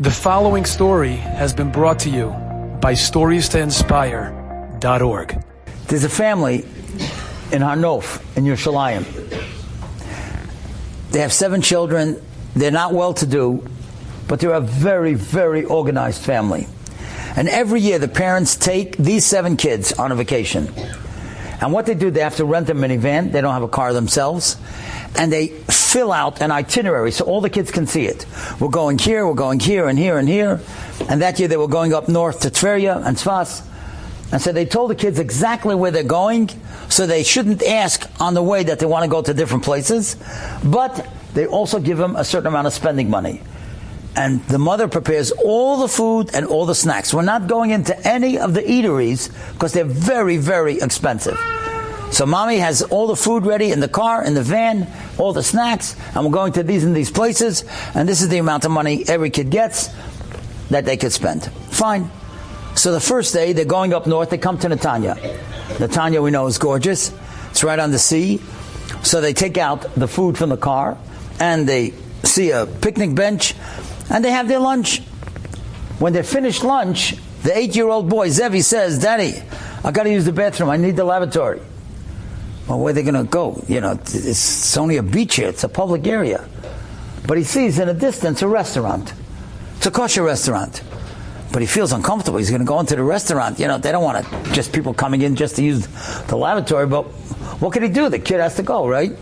The following story has been brought to you by StoriesToInspire.org. There's a family in Hanof, in Yerushalayim. They have 7 children. They're not well-to-do, but they're a very, very organized family. And every year the parents take these 7 kids on a vacation. And what they do, they have to rent a minivan. They don't have a car themselves. And they fill out an itinerary so all the kids can see it. We're going here, and here, and here. And that year they were going up north to Tveria and Tzfas. And so they told the kids exactly where they're going, so they shouldn't ask on the way that they want to go to different places. But they also give them a certain amount of spending money. And the mother prepares all the food and all the snacks. We're not going into any of the eateries because they're very, very expensive. So mommy has all the food ready in the car, in the van, all the snacks, and we're going to these and these places, and this is the amount of money every kid gets that they could spend. Fine. So the first day, they're going up north, they come to Netanya. Netanya, we know, is gorgeous. It's right on the sea. So they take out the food from the car, and they see a picnic bench, and they have their lunch. When they finish lunch, the 8-year-old boy, Zevi, says, "Daddy, I got to use the bathroom. I need the lavatory." Well, where are they going to go? You know, it's only a beach here. It's a public area. But he sees in the distance a restaurant. It's a kosher restaurant. But he feels uncomfortable. He's going to go into the restaurant. You know, they don't want just people coming in just to use the lavatory. But what can he do? The kid has to go, right?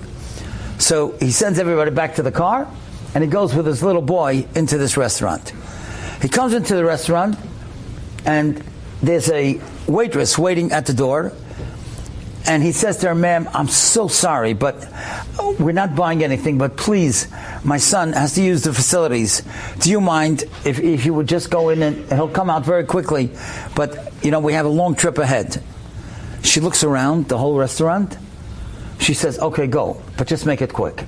So he sends everybody back to the car, and he goes with his little boy into this restaurant. He comes into the restaurant, and there's a waitress waiting at the door. And he says to her, "Ma'am, I'm so sorry, but we're not buying anything, but please, my son has to use the facilities. Do you mind if you would just go in, and he'll come out very quickly, but, you know, we have a long trip ahead." She looks around the whole restaurant. She says, "Okay, go, but just make it quick."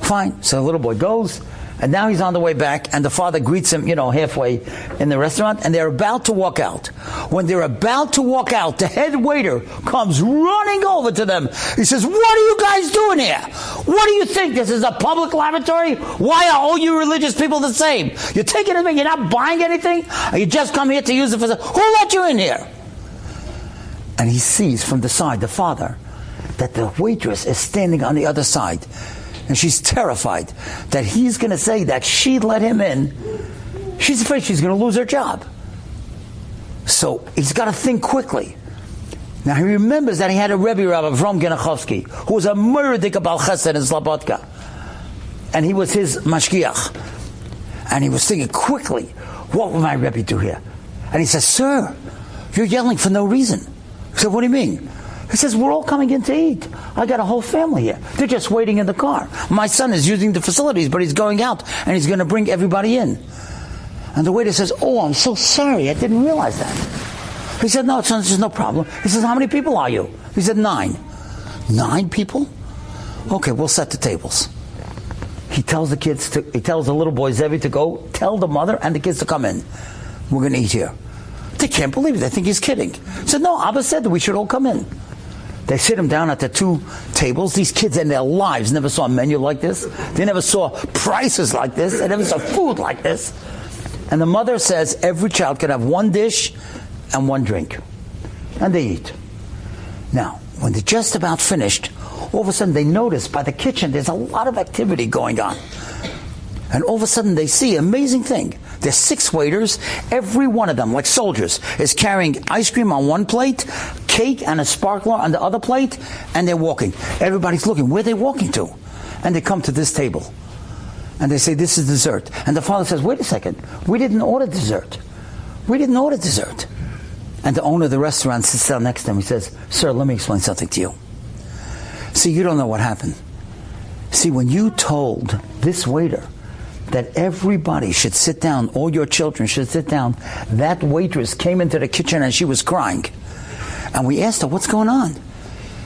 Fine. So the little boy goes, and now he's on the way back, and the father greets him, you know, halfway in the restaurant, and they're about to walk out. When they're about to walk out, the head waiter comes running over to them. He says, "What are you guys doing here? What do you think? This is a public lavatory? Why are all you religious people the same? You're taking anything? You're not buying anything? Or you just come here to use it for... Who let you in here?" And he sees from the side, the father, that the waitress is standing on the other side. And she's terrified that he's going to say that she let him in. She's afraid she's going to lose her job. So he's got to think quickly. Now he remembers that he had a Rabbi from Genachowski, who was a murdik Baal Chesed in Slobodka. And he was his mashgiach. And he was thinking quickly, what will my Rabbi do here? And he says, "Sir, you're yelling for no reason." He said, "What do you mean?" He says, "We're all coming in to eat. I got a whole family here. They're just waiting in the car. My son is using the facilities, but he's going out, and he's going to bring everybody in." And the waiter says, "Oh, I'm so sorry. I didn't realize that." He said, "No, son, there's no problem." He says, "How many people are you?" He said, 9. 9 people? Okay, we'll set the tables. He tells the little boy, Zevi, to go tell the mother and the kids to come in. We're going to eat here. They can't believe it. They think he's kidding. He said, "No, Abba said that we should all come in." They sit him down at the 2 tables. These kids in their lives never saw a menu like this. They never saw prices like this. They never saw food like this. And the mother says every child can have 1 dish and 1 drink. And they eat. Now, when they're just about finished, all of a sudden they notice by the kitchen there's a lot of activity going on. And all of a sudden they see an amazing thing. There's 6 waiters. Every one of them, like soldiers, is carrying ice cream on one plate, cake and a sparkler on the other plate, and they're walking. Everybody's looking. Where are they walking to? And they come to this table. And they say, "This is dessert." And the father says, "Wait a second. We didn't order dessert. We didn't order dessert." And the owner of the restaurant sits down next to him. He says, "Sir, let me explain something to you. See, you don't know what happened. See, when you told this waiter that everybody should sit down, all your children should sit down, that waitress came into the kitchen and she was crying. And we asked her, 'What's going on?'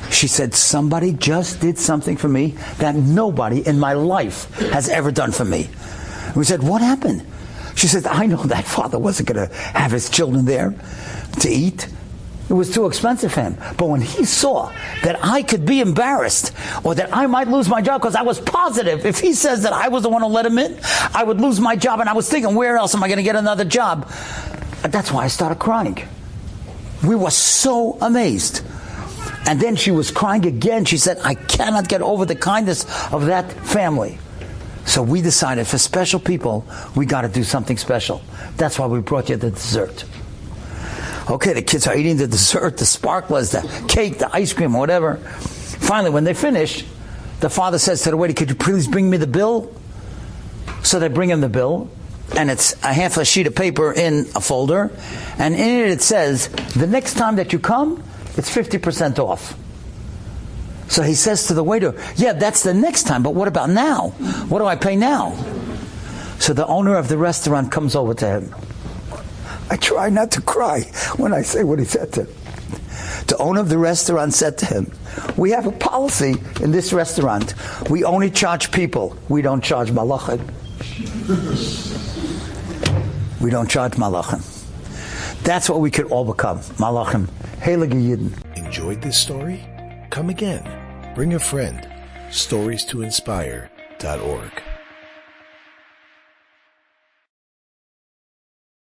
She said, 'Somebody just did something for me that nobody in my life has ever done for me.' And we said, 'What happened?' She said, 'I know that father wasn't going to have his children there to eat, It was too expensive for him. But when he saw that I could be embarrassed or that I might lose my job, because I was positive if he says that I was the one who let him in, I would lose my job. And I was thinking, where else am I going to get another job? That's why I started crying. We were so amazed. And then she was crying again. She said, I cannot get over the kindness of that family. So we decided for special people, we got to do something special. That's why we brought you the dessert. Okay, the kids are eating the dessert, the sparklers, the cake, the ice cream, whatever. Finally, when they finish, the father says to the waiter, could you please bring me the bill? So they bring him the bill, and it's a half a sheet of paper in a folder, and in it says, the next time that you come, it's 50% off. So he says to the waiter, yeah, that's the next time, but what about now? What do I pay now? So the owner of the restaurant comes over to him. I try not to cry when I say what he said to him. The owner of the restaurant said to him, we have a policy in this restaurant. We only charge people. We don't charge malachim. We don't charge malachim. That's what we could all become. Malachim. Heilige Yidden. Enjoyed this story? Come again. Bring a friend. StoriesToInspire.org